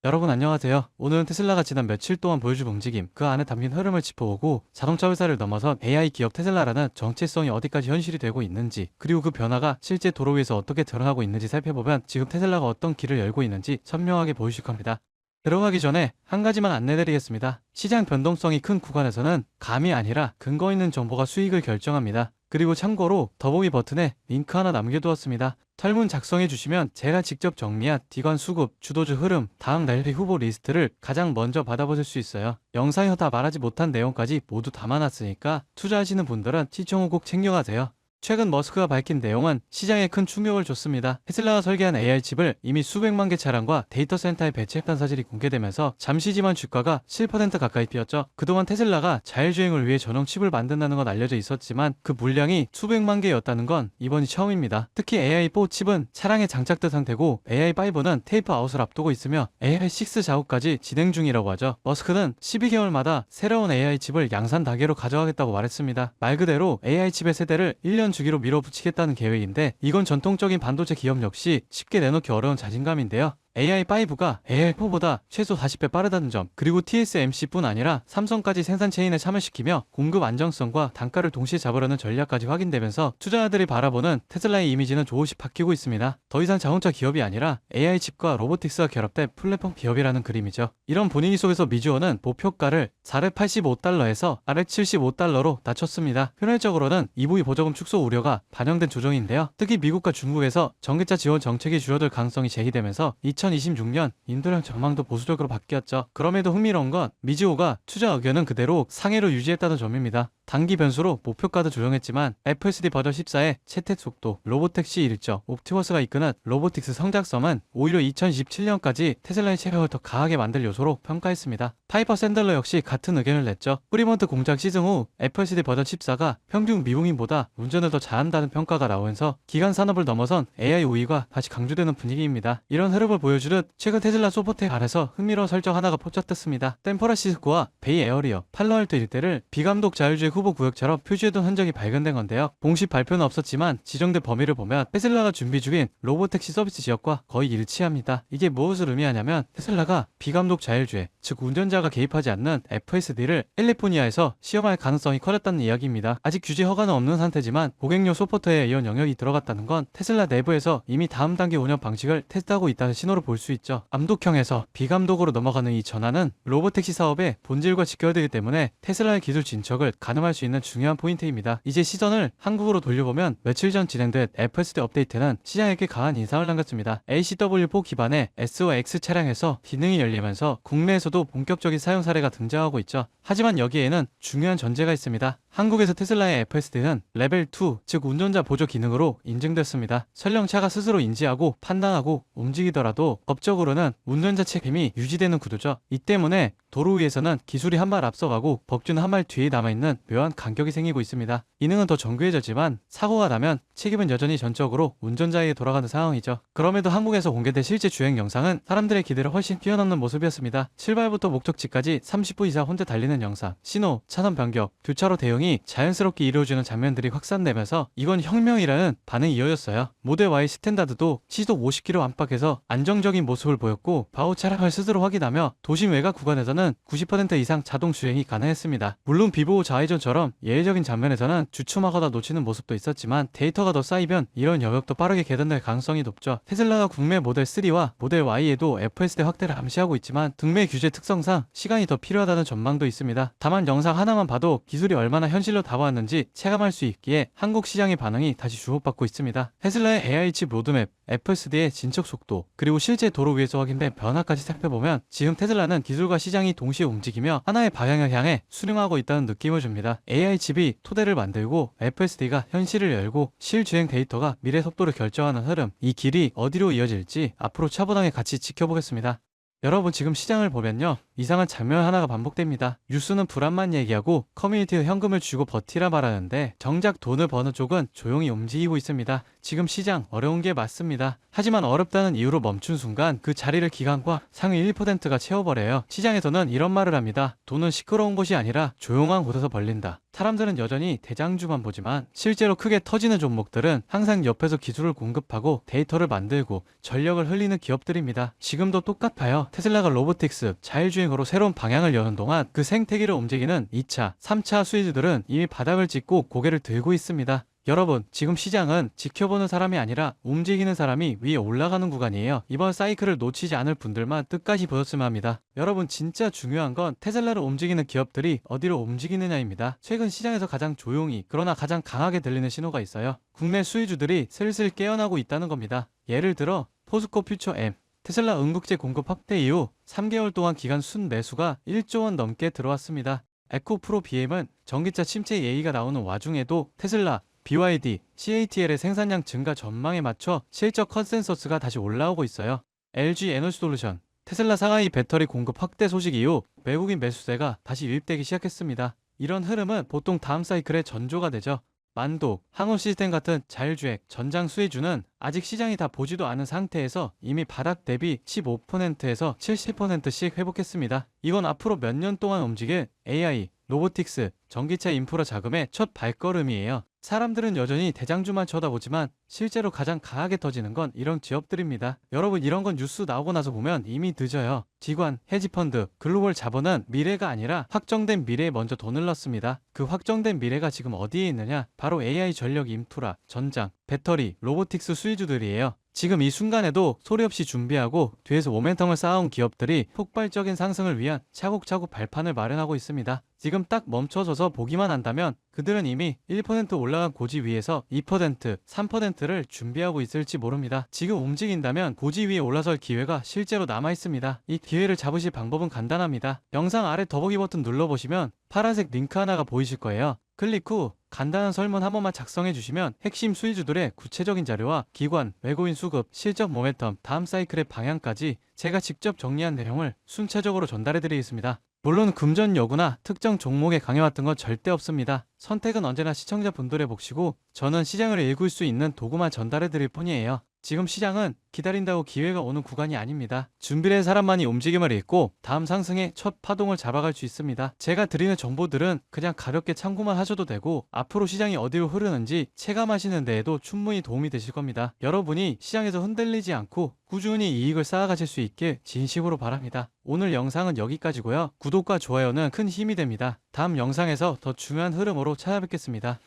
여러분 안녕하세요. 오늘은 테슬라가 지난 며칠 동안 보여준 움직임, 그 안에 담긴 흐름을 짚어보고 자동차 회사를 넘어선 AI 기업 테슬라라는 정체성이 어디까지 현실이 되고 있는지, 그리고 그 변화가 실제 도로 위에서 어떻게 드러나고 있는지 살펴보면 지금 테슬라가 어떤 길을 열고 있는지 선명하게 보이실 겁니다. 들어가기 전에 한 가지만 안내드리겠습니다. 시장 변동성이 큰 구간에서는 감이 아니라 근거 있는 정보가 수익을 결정합니다. 그리고 참고로 더보기 버튼에 링크 하나 남겨두었습니다. 설문 작성해 주시면 제가 직접 정리한 기관 수급, 주도주 흐름, 다음 랠리 후보 리스트를 가장 먼저 받아보실 수 있어요. 영상에서 다 말하지 못한 내용까지 모두 담아놨으니까 투자하시는 분들은 시청 후 꼭 챙겨가세요. 최근 머스크가 밝힌 내용은 시장에 큰 충격을 줬습니다. 테슬라가 설계한 AI 칩을 이미 수백만 개 차량과 데이터 센터에 배치했다는 사실이 공개되면서 잠시지만 주가가 7% 가까이 뛰었죠. 그동안 테슬라가 자율주행을 위해 전용 칩을 만든다는 건 알려져 있었지만 그 물량이 수백만 개였다는 건 이번이 처음입니다. 특히 AI4 칩은 차량에 장착된 상태고 AI5는 테이프 아웃을 앞두고 있으며 AI6 작업까지 진행 중이라고 하죠. 머스크는 12개월마다 새로운 AI 칩을 양산 단계로 가져가겠다고 말했습니다. 말 그대로 AI 칩의 세대를 1년 주기로 밀어붙이겠다는 계획인데, 이건 전통적인 반도체 기업 역시 쉽게 내놓기 어려운 자신감인데요. AI5가 AI4보다 최소 40배 빠르다는 점, 그리고 TSMC뿐 아니라 삼성까지 생산 체인에 참여시키며 공급 안정성과 단가를 동시에 잡으려는 전략까지 확인되면서 투자자들이 바라보는 테슬라의 이미지는 조금씩 바뀌고 있습니다. 더 이상 자동차 기업이 아니라 AI 칩과 로보틱스가 결합된 플랫폼 기업이라는 그림이죠. 이런 분위기 속에서 미주어는 목표가를 485달러에서 475달러로 낮췄습니다. 효율적으로는 EV 보조금 축소 우려가 반영된 조정인데요. 특히 미국과 중국에서 전기차 지원 정책이 줄어들 가능성이 제기되면서 2026년 인도량 전망도 보수적으로 바뀌었죠. 그럼에도 흥미로운 건 미즈호가 투자 의견은 그대로 상해로 유지했다는 점입니다. 단기 변수로 목표가도 조정했지만 FSD 버전 14의 채택 속도, 로보택시 일정, 옵티머스가 이끄는 로보틱스 성장성은 오히려 2027년까지 테슬라의 체력을 더 강하게 만들 요소로 평가했습니다. 파이퍼 샌들러 역시 같은 의견을 냈죠. 프리먼트 공장 시승 후 FSD 버전 14가 평균 미국인보다 운전을 더 잘한다는 평가가 나오면서 기간 산업을 넘어선 AI 우위가 다시 강조되는 분위기입니다. 이런 흐름을 보여주듯 최근 테슬라 소프트웨어 안에서 흥미로운 설정 하나가 포착됐습니다. 샌프란시스코와 베이 에어리어, 팔로알토 일대를 비감독 자율주행 후보 구역처럼 표시해둔 흔적이 발견된 건데요. 공식 발표는 없었지만 지정된 범위를 보면 테슬라가 준비 중인 로보택시 서비스 지역과 거의 일치합니다. 이게 무엇을 의미하냐면 테슬라가 비감독 자율주행, 즉 운전자가 개입하지 않는 FSD를 캘리포니아에서 시험할 가능성이 커졌다는 이야기입니다. 아직 규제 허가는 없는 상태지만 고객용 소프트웨어에 이런 영역이 들어갔다는 건 테슬라 내부에서 이미 다음 단계 운영 방식을 테스트하고 있다는 신호로 볼 수 있죠. 암독형에서 비감독으로 넘어가는 이 전환은 로보택시 사업의 본질과 직결되기 때문에 테슬라의 기술 진척을 가늠할 수 있는 중요한 포인트입니다. 이제 시선을 한국으로 돌려보면 며칠 전 진행된 FSD 업데이트는 시장에게 강한 인상을 남겼습니다. ACW4 기반의 S와 X 차량에서 기능이 열리면서 국내에서도 본격적인 사용 사례가 등장하고 있죠. 하지만 여기에는 중요한 전제가 있습니다. 한국에서 테슬라의 FSD는 레벨 2, 즉 운전자 보조 기능으로 인증됐습니다. 설령 차가 스스로 인지하고 판단하고 움직이더라도 법적으로는 운전자 책임이 유지되는 구도죠. 이 때문에 도로 위에서는 기술이 한 발 앞서가고 법규는 한 발 뒤에 남아있는 묘한 간격이 생기고 있습니다. 기능은 더 정교해졌지만 사고가 나면 책임은 여전히 전적으로 운전자에게 돌아가는 상황이죠. 그럼에도 한국에서 공개된 실제 주행 영상은 사람들의 기대를 훨씬 뛰어넘는 모습이었습니다. 출발부터 목적지까지 30분 이상 혼자 달리는 영상, 신호, 차선 변경, 교차로 대응이 자연스럽게 이루어지는 장면들이 확산되면서 이건 혁명이라는 반응이 이어졌어요. 모델 Y 스탠다드도 시속 50km 안팎에서 안정적인 모습을 보였고 바우 차량을 스스로 확인하며 도심 외곽 구간에서는 90% 이상 자동 주행이 가능했습니다. 물론 비보호 좌회전처럼 예외적인 장면에서는 주춤하거나 놓치는 모습도 있었지만 데이터가 더 쌓이면 이런 영역도 빠르게 개선될 가능성이 높죠. 테슬라가 국내 모델 3와 모델 Y에도 FSD 확대를 암시하고 있지만 등매 규제 특성상 시간이 더 필요하다는 전망도 있습니다. 다만 영상 하나만 봐도 기술이 얼마나 현실로 다가왔는지 체감할 수 있기에 한국 시장의 반응이 다시 주목받고 있습니다. 테슬라의 AI 칩 로드맵, FSD의 진척 속도, 그리고 실제 도로 위에서 확인된 변화까지 살펴보면 지금 테슬라는 기술과 시장이 동시에 움직이며 하나의 방향을 향해 수렴하고 있다는 느낌을 줍니다. AI 칩이 토대를 만들고 FSD가 현실을 열고 실주행 데이터가 미래 속도를 결정하는 흐름, 이 길이 어디로 이어질지 앞으로 차분하게 같이 지켜보겠습니다. 여러분 지금 시장을 보면요, 이상한 장면 하나가 반복됩니다. 뉴스는 불안만 얘기하고 커뮤니티에 현금을 주고 버티라 말하는데 정작 돈을 버는 쪽은 조용히 움직이고 있습니다. 지금 시장 어려운 게 맞습니다. 하지만 어렵다는 이유로 멈춘 순간 그 자리를 기관과 상위 1%가 채워버려요. 시장에서는 이런 말을 합니다. 돈은 시끄러운 곳이 아니라 조용한 곳에서 벌린다. 사람들은 여전히 대장주만 보지만 실제로 크게 터지는 종목들은 항상 옆에서 기술을 공급하고 데이터를 만들고 전력을 흘리는 기업들입니다. 지금도 똑같아요. 테슬라가 로보틱스, 자율주행으로 새로운 방향을 여는 동안 그 생태계를 움직이는 2차, 3차 수혜주들은 이미 바닥을 찍고 고개를 들고 있습니다. 여러분, 지금 시장은 지켜보는 사람이 아니라 움직이는 사람이 위에 올라가는 구간이에요. 이번 사이클을 놓치지 않을 분들만 끝까지 보셨으면 합니다. 여러분, 진짜 중요한 건 테슬라를 움직이는 기업들이 어디로 움직이느냐입니다. 최근 시장에서 가장 조용히 그러나 가장 강하게 들리는 신호가 있어요. 국내 수혜주들이 슬슬 깨어나고 있다는 겁니다. 예를 들어 포스코 퓨처 M, 테슬라 응급제 공급 확대 이후 3개월 동안 기간 순매수가 1조 원 넘게 들어왔습니다. 에코프로 BM은 전기차 침체 예의가 나오는 와중에도 테슬라, BYD, CATL의 생산량 증가 전망에 맞춰 실적 컨센서스가 다시 올라오고 있어요. LG 에너지솔루션, 테슬라 상하이 배터리 공급 확대 소식 이후 외국인 매수세가 다시 유입되기 시작했습니다. 이런 흐름은 보통 다음 사이클의 전조가 되죠. 만도, 항우시스템 같은 자율주행, 전장 수혜주는 아직 시장이 다 보지도 않은 상태에서 이미 바닥 대비 15%에서 70%씩 회복했습니다. 이건 앞으로 몇 년 동안 움직일 AI, 로보틱스, 전기차 인프라 자금의 첫 발걸음이에요. 사람들은 여전히 대장주만 쳐다보지만 실제로 가장 강하게 터지는 건 이런 기업들입니다. 여러분, 이런 건 뉴스 나오고 나서 보면 이미 늦어요. 기관, 헤지펀드, 글로벌 자본은 미래가 아니라 확정된 미래에 먼저 돈을 넣습니다. 그 확정된 미래가 지금 어디에 있느냐? 바로 AI 전력 인프라, 전장, 배터리, 로보틱스 수혜주들이에요. 지금 이 순간에도 소리 없이 준비하고 뒤에서 모멘텀을 쌓아온 기업들이 폭발적인 상승을 위한 차곡차곡 발판을 마련하고 있습니다. 지금 딱 멈춰서서 보기만 한다면 그들은 이미 1% 올라간 고지 위에서 2%, 3%를 준비하고 있을지 모릅니다. 지금 움직인다면 고지 위에 올라설 기회가 실제로 남아있습니다. 이 기회를 잡으실 방법은 간단합니다. 영상 아래 더보기 버튼 눌러보시면 파란색 링크 하나가 보이실 거예요. 클릭 후 간단한 설문 한 번만 작성해 주시면 핵심 수혜주들의 구체적인 자료와 기관, 외국인 수급, 실적 모멘텀, 다음 사이클의 방향까지 제가 직접 정리한 내용을 순차적으로 전달해 드리겠습니다. 물론 금전 여부나 특정 종목에 강해왔던 건 절대 없습니다. 선택은 언제나 시청자분들의 몫이고 저는 시장을 읽을 수 있는 도구만 전달해 드릴 뿐이에요. 지금 시장은 기다린다고 기회가 오는 구간이 아닙니다. 준비된 사람만이 움직임을 읽고 다음 상승의 첫 파동을 잡아갈 수 있습니다. 제가 드리는 정보들은 그냥 가볍게 참고만 하셔도 되고 앞으로 시장이 어디로 흐르는지 체감하시는 데에도 충분히 도움이 되실 겁니다. 여러분이 시장에서 흔들리지 않고 꾸준히 이익을 쌓아가실 수 있길 진심으로 바랍니다. 오늘 영상은 여기까지고요. 구독과 좋아요는 큰 힘이 됩니다. 다음 영상에서 더 중요한 흐름으로 찾아뵙겠습니다.